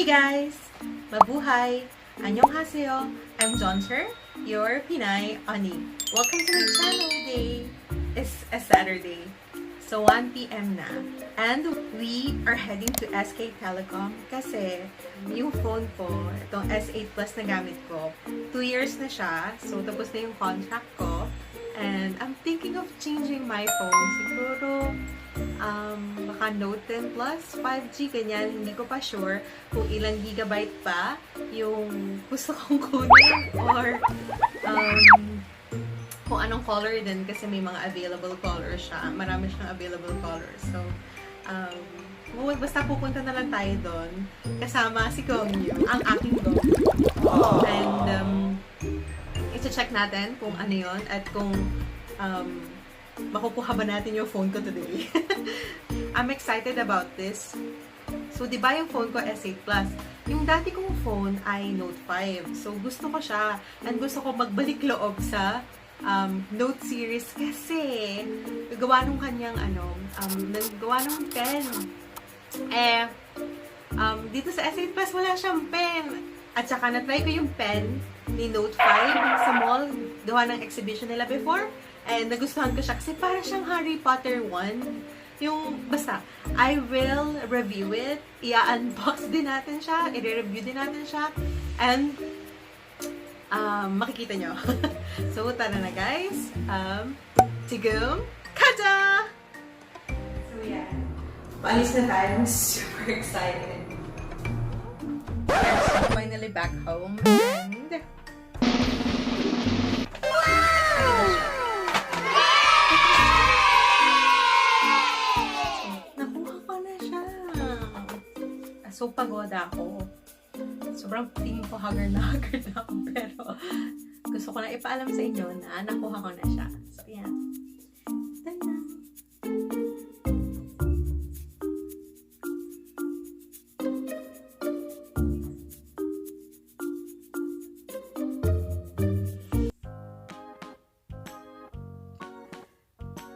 Hey guys! Mabuhay! Annyeonghaseyo! I'm Cheon Cher, your Pinay Ani. Welcome to my channel today. It's a Saturday, so 1 p.m. na. And we are heading to SK Telecom kasi yung phone ko, itong S8 Plus na gamit ko, 2 years na siya. So tapos na yung contract ko. And I'm thinking of changing my phone. Siguro, baka Note10 Plus, 5G, ganyan. Hindi ko pa sure kung ilang gigabyte pa yung gusto kong kunin or kung anong color din kasi may mga available colors siya. Marami siyang available colors. So, basta pupunta na lang tayo doon kasama si Gongyu, ang aking Gongyu. And, ito-check natin kung ano yun at kung makukuha ba natin yung phone ko today. I'm excited about this. So, di ba yung phone ko S8 Plus? Yung dati kong phone ay Note 5. So, gusto ko siya. And gusto ko magbalik loob sa Note series kasi gawa nung kanyang gawa nung pen. Dito sa S8 Plus wala siyang pen. At saka na-try ko yung pen ni Note 5 sa mall. Gawa ng exhibition nila before. And nagustuhan ko siya kasi para siyang Harry Potter 1. Yung, basta, I will review it. I-unbox din natin siya. I-review din natin siya. And, makikita nyo. So, tara na guys. Tigum, kaja! So, yeah. Paalis na tayo. I'm super excited. Yes, I'm finally back home. And, so, pagod ako. Sobrang tingin ko haggard na ako. Pero, gusto ko na ipaalam sa inyo na nakuha ko na siya. So, yan. Tada!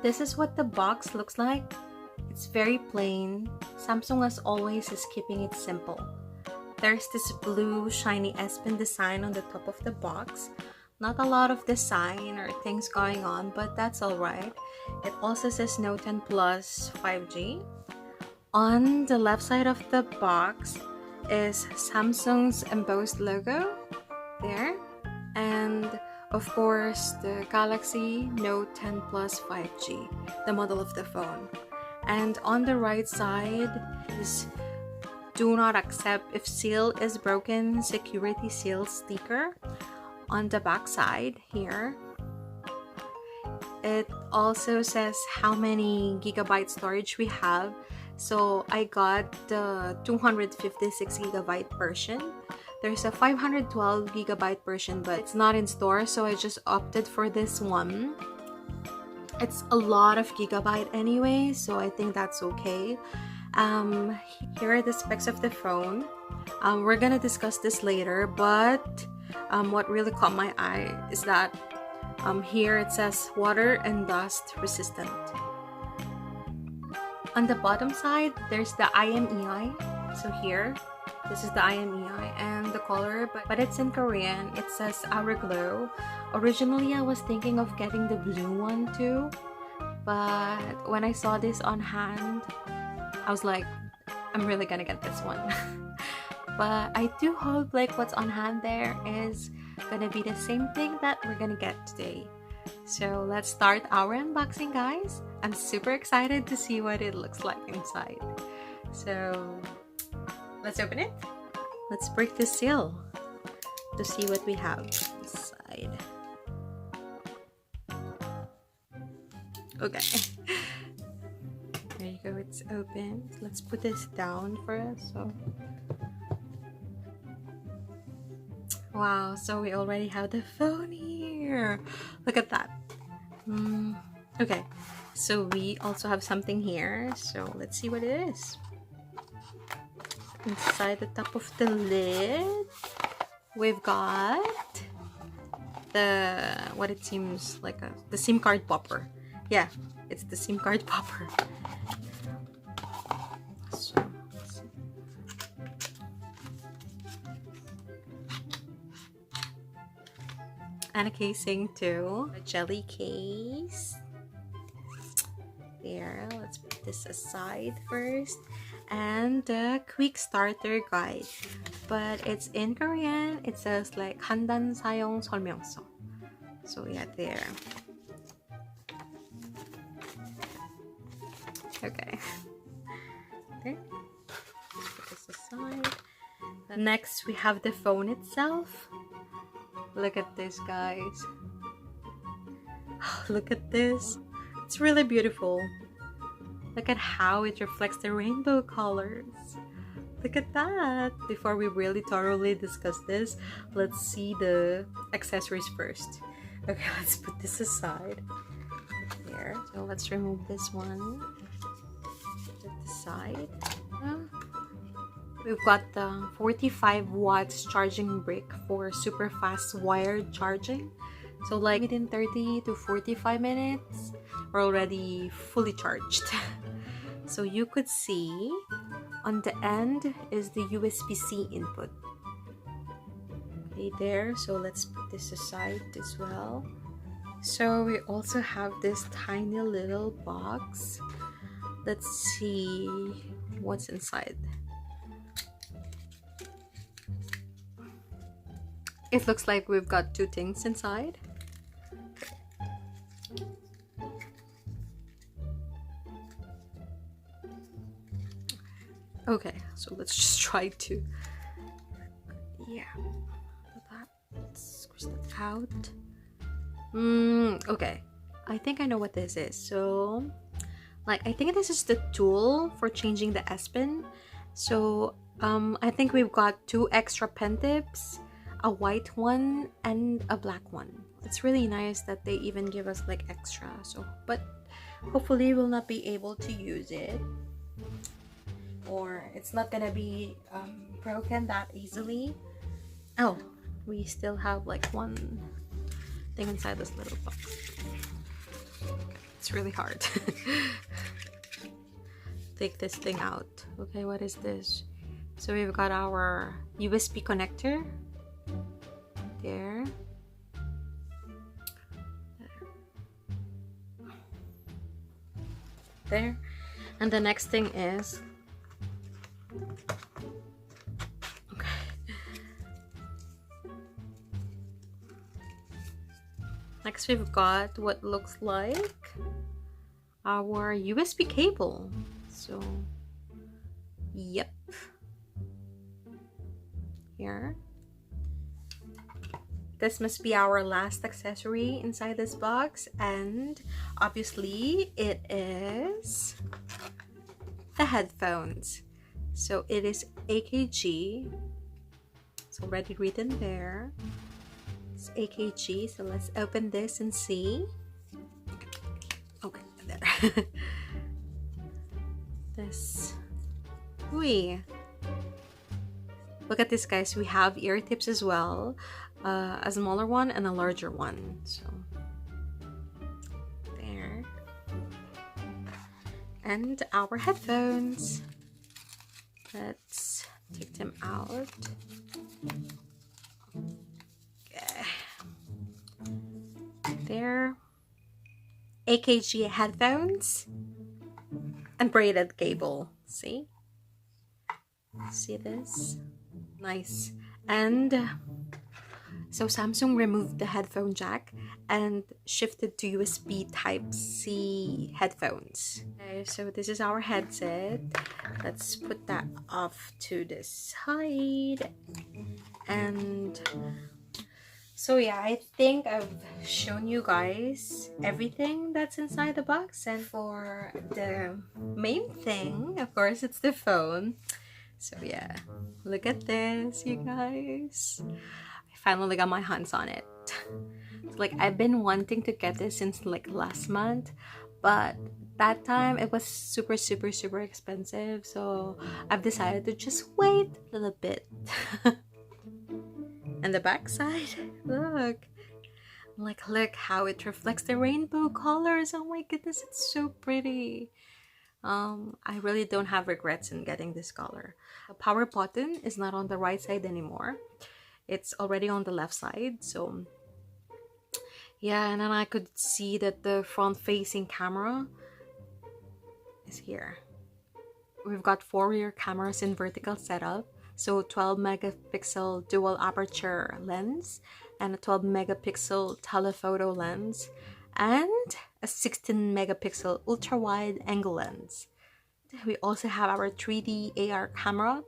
This is what the box looks like. It's very plain. Samsung as always is keeping it simple. There's this blue shiny S Pen design on the top of the box. Not a lot of design or things going on, but that's alright. It also says Note10 Plus 5G. On the left side of the box is Samsung's embossed logo there. And of course, the Galaxy Note10 Plus 5G, the model of the phone. And on the right side is do not accept if seal is broken security seal sticker. On the back side here, it also says how many gigabyte storage we have. So I got the 256 gigabyte version. There's a 512 gigabyte version, but it's not in store, so I just opted for this one. It's a lot of gigabyte anyway, so I think that's okay. Here are the specs of the phone. We're gonna discuss this later, but what really caught my eye is that here it says water and dust resistant. On the bottom side, there's the IMEI. So here, this is the IMEI and the color, but it's in Korean. It says Hourglow. Originally, I was thinking of getting the blue one too, but when I saw this on hand, I was like, I'm really gonna get this one. But I do hope like what's on hand there is gonna be the same thing that we're gonna get today. So let's start our unboxing, guys. I'm super excited to see what it looks like inside. So let's open it. Let's break the seal to see what we have inside. Okay. There you go, it's open. Let's put this down for us. So wow, so we already have the phone here. Look at that. Okay, so we also have something here. So let's see what it is. Inside the top of the lid, we've got the what it seems like the SIM card popper. Yeah, it's the SIM card popper. So, And a casing too. A jelly case. There, let's put this aside first. And the quick starter guide. But it's in Korean. It says like 한단 사용 설명서. So yeah, there. Okay. There. Put this aside. Next, we have the phone itself. Look at this, guys. Look at this. It's really beautiful. Look at how it reflects the rainbow colors. Look at that. Before we really thoroughly discuss this, let's see the accessories first. Okay, let's put this aside. There. So let's remove this one. Put it aside. We've got the 45 watts charging brick for super fast wired charging. So like within 30 to 45 minutes, we're already fully charged. So you could see on the end is the USB-C input. Okay, there. So let's put this aside as well. So we also have this tiny little box. Let's see what's inside. It looks like we've got two things inside. Okay, so let's just try to, squeeze that out. Okay, I think I know what this is. So, like, I think this is the tool for changing the S Pen. So, I think we've got two extra pen tips, a white one and a black one. It's really nice that they even give us like extra. So, but hopefully we'll not be able to use it, or it's not gonna be broken that easily. Oh, we still have like one thing inside this little box. It's really hard. Take this thing out. Okay, what is this? So we've got our USB connector. There. There. And the next thing is, okay, next we've got what looks like our USB cable. So yep, here. This must be our last accessory inside this box, and obviously it is the headphones. So it is AKG. It's already written there. It's AKG. So let's open this and see. Okay, there. This. Wee. Look at this, guys. We have ear tips as well. A smaller one and a larger one. So there. And our headphones. Let's take them out. Okay. There. AKG headphones and braided cable. See? See this? Nice. And so Samsung removed the headphone jack and shifted to USB Type-C headphones. Okay, so this is our headset. Let's put that off to the side. And so yeah, I think I've shown you guys everything that's inside the box. And for the main thing, of course, it's the phone. So yeah, look at this, you guys. Finally got my hands on it. Like, I've been wanting to get this since like last month, but that time it was super expensive, so I've decided to just wait a little bit. And the back side, look how it reflects the rainbow colors. Oh my goodness, it's so pretty. I really don't have regrets in getting this color. The power button is not on the right side anymore. It's already on the left side, so Yeah, and then I could see that the front-facing camera is here. We've got 4 rear cameras in vertical setup, so 12 megapixel dual aperture lens and a 12 megapixel telephoto lens and a 16 megapixel ultra wide angle lens. We also have our 3D AR camera.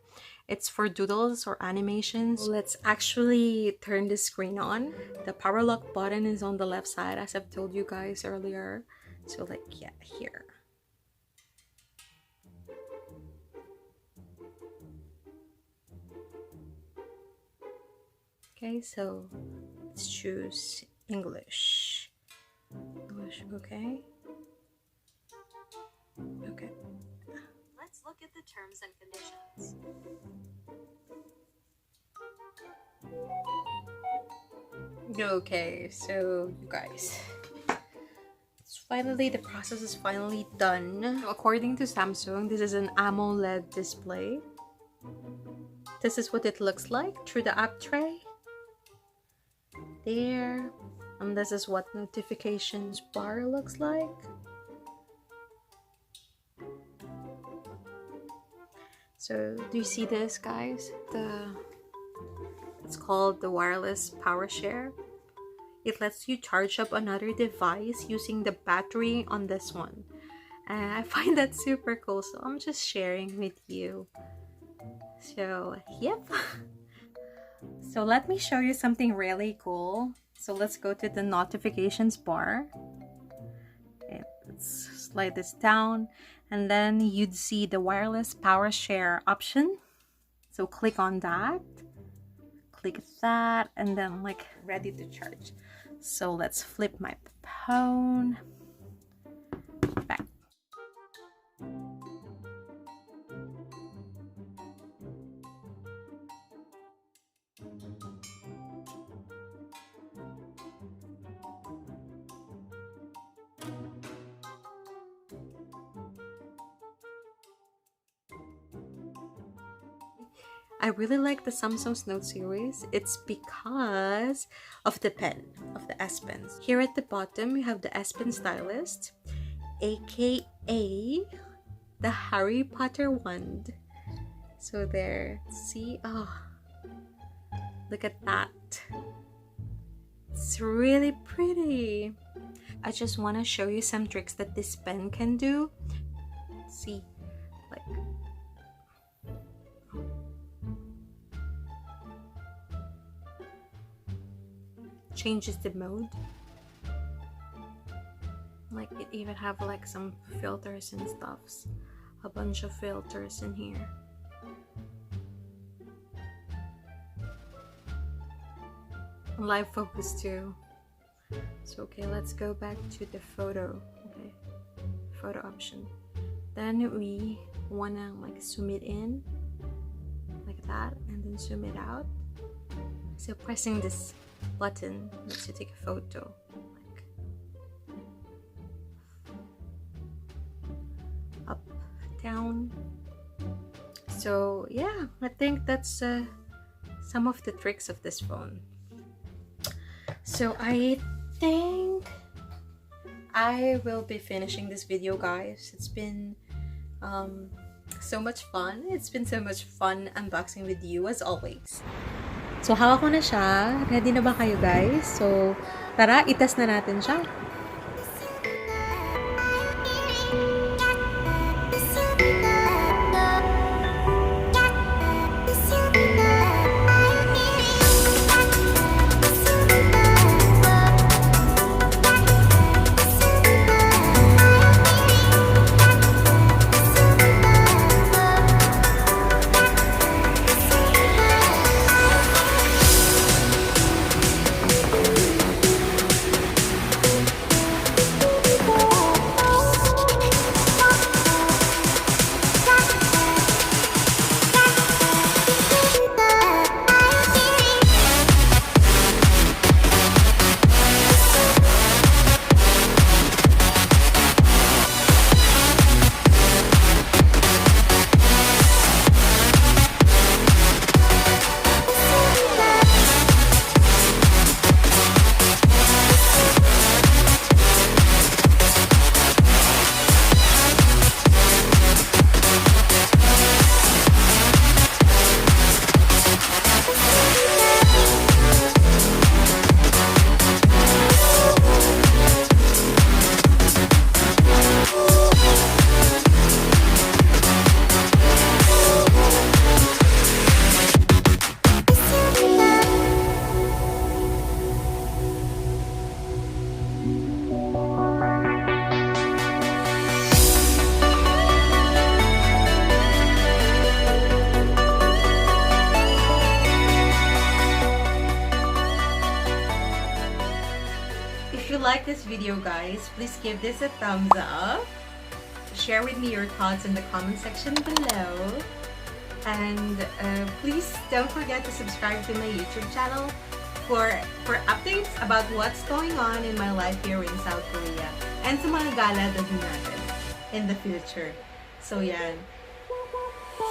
It's for doodles or animations. Let's actually turn the screen on. The power lock button is on the left side, as I've told you guys earlier. So like, yeah, here. Okay, so let's choose English. English, okay. Okay. Let's look at the terms and conditions. Okay, so you guys, the process is finally done. According to Samsung, this is an AMOLED display. This is what it looks like through the app tray. There. And this is what notifications bar looks like. So do you see this, guys? It's called the wireless power share. It lets you charge up another device using the battery on this one. And I find that super cool, so I'm just sharing with you. So, yep. So let me show you something really cool. So let's go to the notifications bar. Okay, let's slide this down. And then you'd see the wireless power share option. So click on that. Click that, and then like ready to charge. So let's flip my phone back. I really like the Samsung Note series. It's because of the pen, of the S Pens. Here at the bottom, you have the S Pen stylist, aka the Harry Potter wand. So there, see? Oh, look at that. It's really pretty. I just want to show you some tricks that this pen can do. See, like, changes the mode. Like it even have like some filters and stuffs, a bunch of filters in here. Live focus too. So okay, let's go back to the photo. Okay, photo option. Then we wanna like zoom it in like that and then zoom it out. So pressing this button lets you take a photo, like up, down. So yeah, I think that's some of the tricks of this phone. So I think I will be finishing this video, guys. It's been so much fun. It's been so much fun unboxing with you as always. So, hawak ko na siya. Ready na ba kayo, guys? So, tara, itest na natin siya. like this video, guys, please give this a thumbs up. Share with me your thoughts in the comment section below. And please don't forget to subscribe to my YouTube channel for updates about what's going on in my life here in South Korea and sa mga gala din natin in the future. So yan.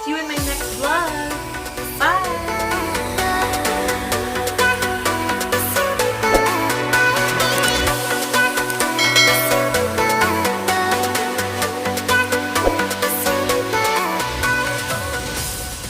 See you in my next vlog. Bye!